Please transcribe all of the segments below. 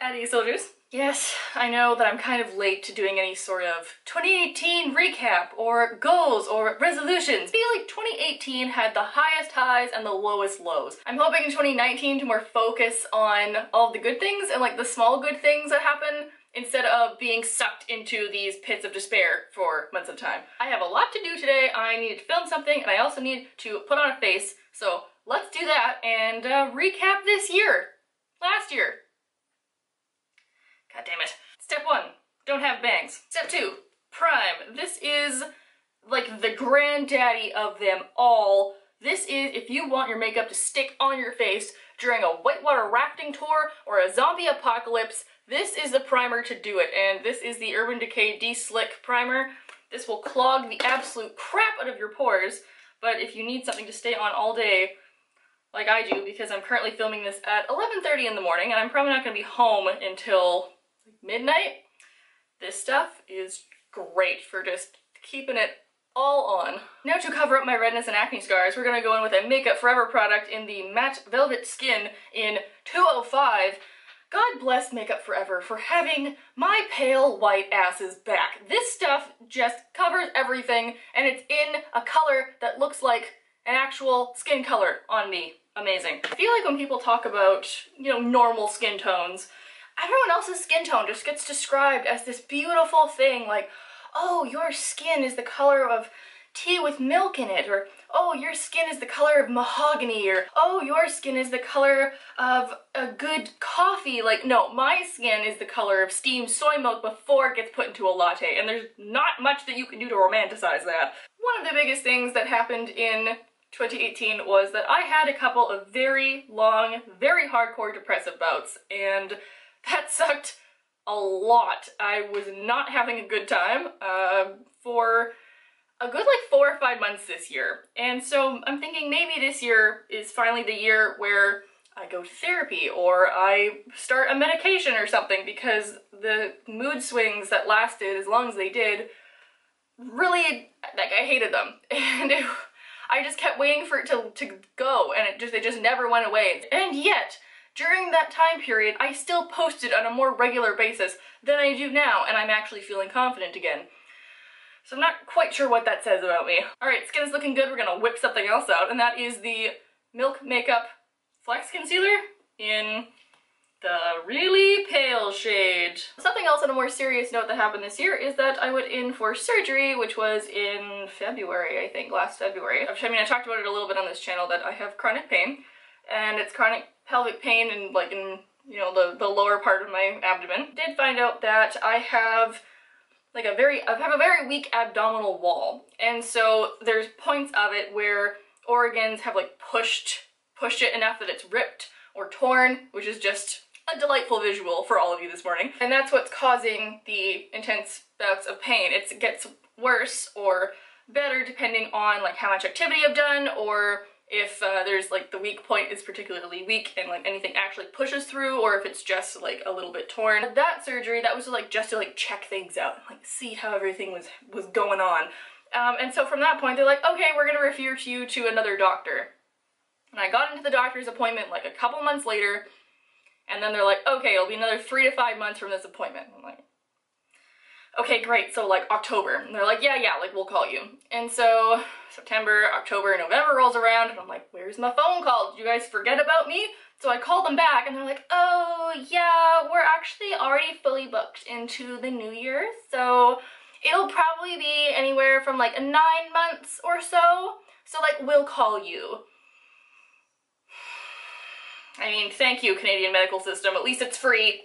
Addy soldiers. Yes, I know that I'm kind of late to doing any sort of 2018 recap or goals or resolutions. I feel like 2018 had the highest highs and the lowest lows. I'm hoping in 2019 to more focus on all the good things and like the small good things that happen instead of being sucked into these pits of despair for months at a time. I have a lot to do today. I need to film something and I also need to put on a face. So let's do that and recap this year. Last year. God damn it. Step 1, don't have bangs. Step 2, prime. This is like the granddaddy of them all. This is if you want your makeup to stick on your face during a whitewater rafting tour or a zombie apocalypse, this is the primer to do it. And this is the Urban Decay De-Slick Primer. This will clog the absolute crap out of your pores, but if you need something to stay on all day, like I do, because I'm currently filming this at 11:30 in the morning and I'm probably not going to be home until midnight, this stuff is great for just keeping it all on. Now to cover up my redness and acne scars, we're going to go in with a Makeup Forever product in the Matte Velvet Skin in 205. God bless Makeup Forever for having my pale white asses back. This stuff just covers everything and it's in a color that looks like an actual skin color on me. Amazing. I feel like when people talk about, you know, normal skin tones, everyone else's skin tone just gets described as this beautiful thing, like, oh, your skin is the color of tea with milk in it, or oh, your skin is the color of mahogany, or oh, your skin is the color of a good coffee. Like, no, my skin is the color of steamed soy milk before it gets put into a latte, and there's not much that you can do to romanticize that. One of the biggest things that happened in 2018 was that I had a couple of very long, very hardcore depressive bouts, and that sucked a lot. I was not having a good time for a good like 4 or 5 months this year. And so I'm thinking maybe this year is finally the year where I go to therapy or I start a medication or something, because the mood swings that lasted as long as they did, really, like, I hated them. And I just kept waiting for it to go, and it just never went away. And yet, during that time period, I still posted on a more regular basis than I do now, and I'm actually feeling confident again. So I'm not quite sure what that says about me. Alright, skin is looking good, we're gonna whip something else out, and that is the Milk Makeup Flex Concealer in the really pale shade. Something else on a more serious note that happened this year is that I went in for surgery, which was in February, I think, last February. I mean, I talked about it a little bit on this channel that I have chronic pain, and it's chronic pelvic pain and like in, you know, the lower part of my abdomen. Did find out that I have like a very weak abdominal wall, and so there's points of it where organs have like pushed it enough that it's ripped or torn, which is just a delightful visual for all of you this morning. And that's what's causing the intense bouts of pain. It gets worse or better depending on like how much activity I've done, or if there's like the weak point is particularly weak and like anything actually pushes through, or if it's just like a little bit torn. That surgery, that was like just to like check things out, like see how everything was going on. And so from that point they're like, okay, we're gonna refer you to another doctor. And I got into the doctor's appointment like a couple months later, and then they're like, okay, it'll be another 3 to 5 months from this appointment. I'm like, okay, great, so like October. And they're like, yeah, like we'll call you. And so September, October, November rolls around, and I'm like, where's my phone call? Did you guys forget about me? So I called them back, and they're like, oh yeah, we're actually already fully booked into the new year, so it'll probably be anywhere from like 9 months or so. So like, we'll call you. I mean, thank you, Canadian medical system. At least it's free.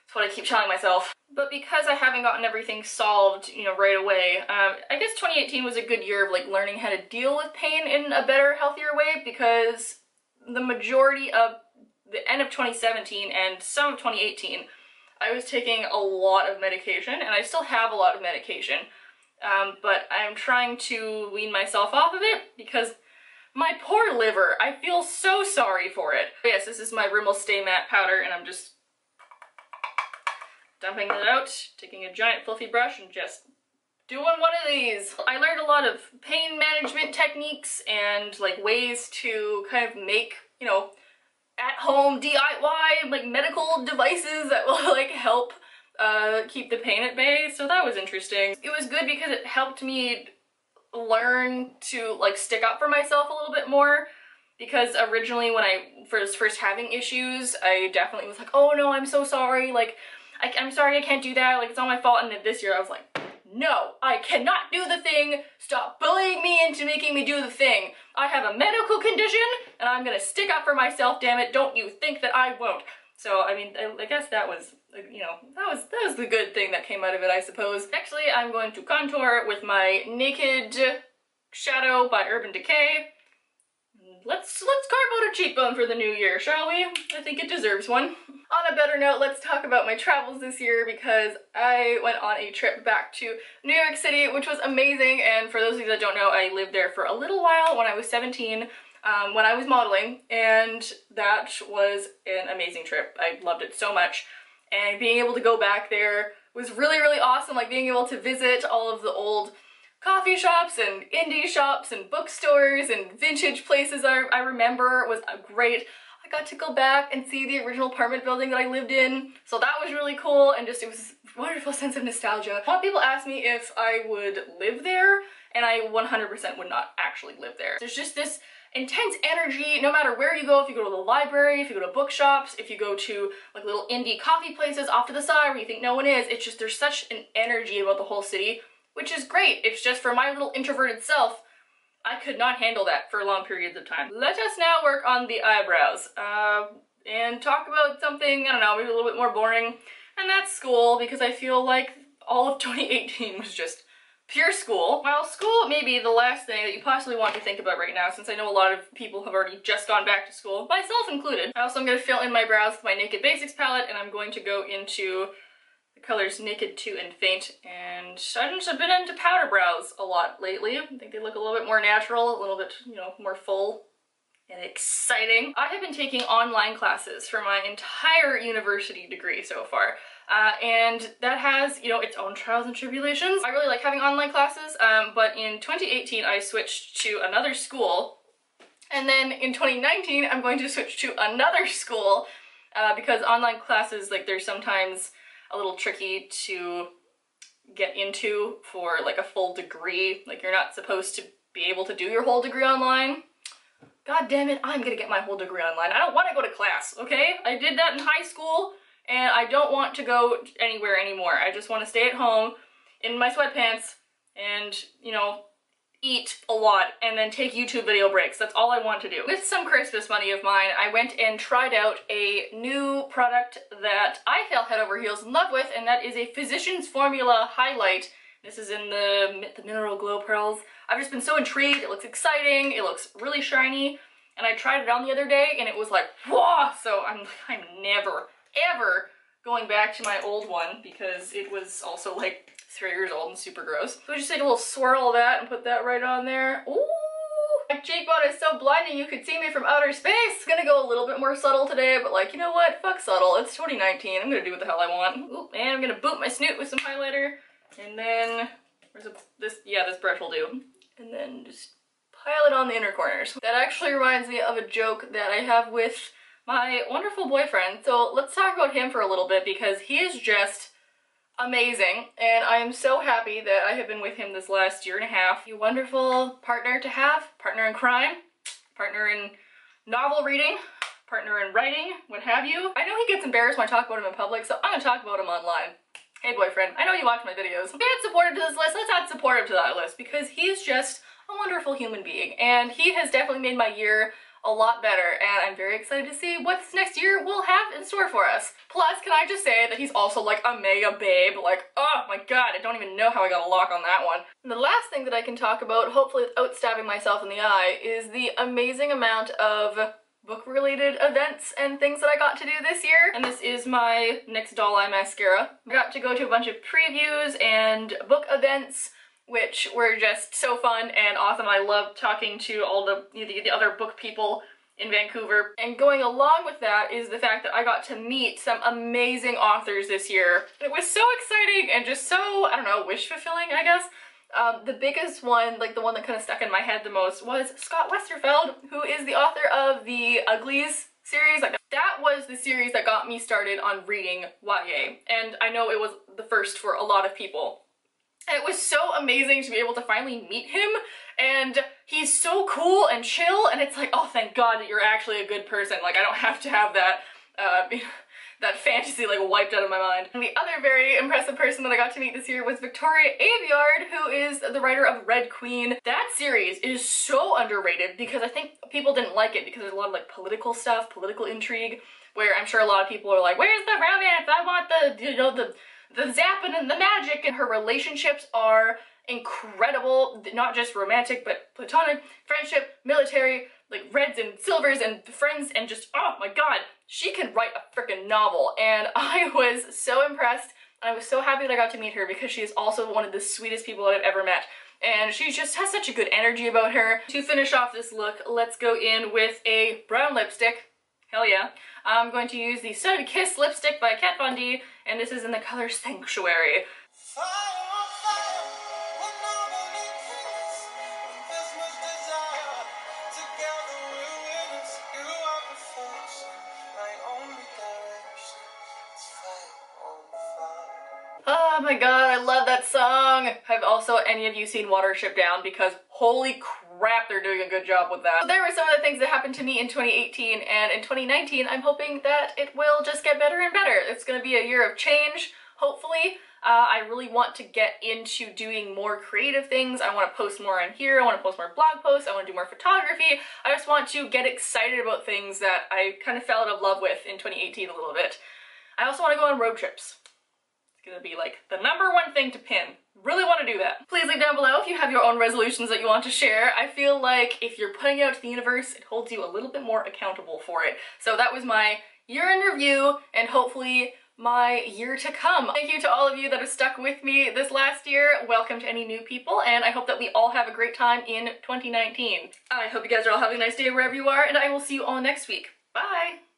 That's what I keep telling myself. But because I haven't gotten everything solved, you know, right away, I guess 2018 was a good year of like learning how to deal with pain in a better, healthier way, because the majority of the end of 2017 and some of 2018, I was taking a lot of medication, and I still have a lot of medication, but I'm trying to wean myself off of it because my poor liver, I feel so sorry for it. But yes, this is my Rimmel Stay Matte powder, and I'm just dumping it out, taking a giant fluffy brush and just doing one of these. I learned a lot of pain management techniques and like ways to kind of make, you know, at-home DIY like medical devices that will like help keep the pain at bay. So that was interesting. It was good because it helped me learn to like stick up for myself a little bit more, because originally when I was first having issues, I definitely was like, oh no, I'm so sorry, like I'm sorry, I can't do that, like it's not my fault. And then this year I was like, no, I cannot do the thing. Stop bullying me into making me do the thing. I have a medical condition and I'm gonna stick up for myself, damn it. Don't you think that I won't. So I mean, I guess that was, you know, that was the good thing that came out of it, I suppose. Actually, I'm going to contour with my Naked Shadow by Urban Decay. Let's carve out a cheekbone for the new year, shall we? I think it deserves one. On a better note, let's talk about my travels this year, because I went on a trip back to New York City, which was amazing. And for those of you that don't know, I lived there for a little while when I was 17, when I was modeling, and that was an amazing trip. I loved it so much. And being able to go back there was really, really awesome. Like being able to visit all of the old coffee shops and indie shops and bookstores and vintage places I remember was great. I got to go back and see the original apartment building that I lived in, so that was really cool, and just it was a wonderful sense of nostalgia. A lot of people ask me if I would live there, and I 100% would not actually live there. There's just this intense energy no matter where you go. If you go to the library, if you go to bookshops, if you go to like little indie coffee places off to the side where you think no one is, it's just there's such an energy about the whole city, which is great. It's just for my little introverted self, I could not handle that for long periods of time. Let us now work on the eyebrows and talk about something, I don't know, maybe a little bit more boring, and that's school, because I feel like all of 2018 was just pure school. While school may be the last thing that you possibly want to think about right now, since I know a lot of people have already just gone back to school, myself included. I also am going to fill in my brows with my Naked Basics palette, and I'm going to go into colors Naked 2 and Faint, and I've just been into powder brows a lot lately. I think they look a little bit more natural, a little bit, you know, more full and exciting. I have been taking online classes for my entire university degree so far, and that has, you know, its own trials and tribulations. I really like having online classes, but in 2018 I switched to another school, and then in 2019 I'm going to switch to another school, because online classes, like, they're sometimes a little tricky to get into for like a full degree. Like, you're not supposed to be able to do your whole degree online. God damn it, I'm gonna get my whole degree online. I don't want to go to class, okay? I did that in high school, and I don't want to go anywhere anymore. I just want to stay at home in my sweatpants and, you know, eat a lot and then take YouTube video breaks. That's all I want to do. With some Christmas money of mine, I went and tried out a new product that I fell head over heels in love with, and that is a Physicians Formula highlight. This is in the Mineral Glow Pearls. I've just been so intrigued. It looks exciting, it looks really shiny, and I tried it on the other day and it was like, whoa! So I'm never, ever going back to my old one, because it was also like 3 years old and super gross. So we just take a little swirl of that and put that right on there. Ooh! My cheekbone is so blinding you could see me from outer space! It's gonna go a little bit more subtle today, but like, you know what? Fuck subtle. It's 2019. I'm gonna do what the hell I want. Ooh, and I'm gonna boot my snoot with some highlighter. And then, this brush will do. And then just pile it on the inner corners. That actually reminds me of a joke that I have with my wonderful boyfriend. So let's talk about him for a little bit, because he is just amazing, and I am so happy that I have been with him this last year and a half. A wonderful partner to have, partner in crime, partner in novel reading, partner in writing, what have you. I know he gets embarrassed when I talk about him in public, so I'm gonna talk about him online. Hey boyfriend, I know you watch my videos. If you add supportive to this list, let's add supportive to that list, because he's just a wonderful human being, and he has definitely made my year a lot better, and I'm very excited to see what this next year will have in store for us. Plus, can I just say that he's also like a mega babe, like, oh my god, I don't even know how I got a lock on that one. And the last thing that I can talk about, hopefully without stabbing myself in the eye, is the amazing amount of book-related events and things that I got to do this year. And this is my NYX Doll Eye Mascara. I got to go to a bunch of previews and book events, which were just so fun and awesome. I loved talking to all the other book people in Vancouver. And going along with that is the fact that I got to meet some amazing authors this year. It was so exciting and just so, I don't know, wish-fulfilling, I guess. The biggest one, like the one that kind of stuck in my head the most, was Scott Westerfeld, who is the author of the Uglies series. Like, that was the series that got me started on reading YA, and I know it was the first for a lot of people. And it was so amazing to be able to finally meet him, and he's so cool and chill, and it's like, oh, thank God that you're actually a good person. Like, I don't have to have that, that fantasy, like, wiped out of my mind. And the other very impressive person that I got to meet this year was Victoria Aveyard, who is the writer of Red Queen. That series is so underrated because I think people didn't like it because there's a lot of, like, political stuff, political intrigue, where I'm sure a lot of people are like, where's the romance? I want the, you know, the zapping and the magic. And her relationships are incredible, not just romantic, but platonic, friendship, military, like reds and silvers and friends, and just, oh my god, she can write a freaking novel. And I was so impressed, and I was so happy that I got to meet her because she is also one of the sweetest people that I've ever met. And she just has such a good energy about her. To finish off this look, let's go in with a brown lipstick. Hell yeah. I'm going to use the Studded Kiss lipstick by Kat Von D, and this is in the color Sanctuary. Oh my god, I love that song! Have also any of you seen Watership Down? Because holy crap, they're doing a good job with that. So there were some of the things that happened to me in 2018, and in 2019 I'm hoping that it will just get better and better. It's gonna be a year of change, hopefully. I really want to get into doing more creative things. I want to post more on here, I want to post more blog posts, I want to do more photography. I just want to get excited about things that I kind of fell out of love with in 2018 a little bit. I also want to go on road trips. Gonna be like the #1 thing to pin. Really want to do that. Please leave down below if you have your own resolutions that you want to share. I feel like if you're putting it out to the universe, it holds you a little bit more accountable for it. So that was my year in review, and hopefully my year to come. Thank you to all of you that have stuck with me this last year. Welcome to any new people, and I hope that we all have a great time in 2019. I hope you guys are all having a nice day wherever you are, and I will see you all next week. Bye!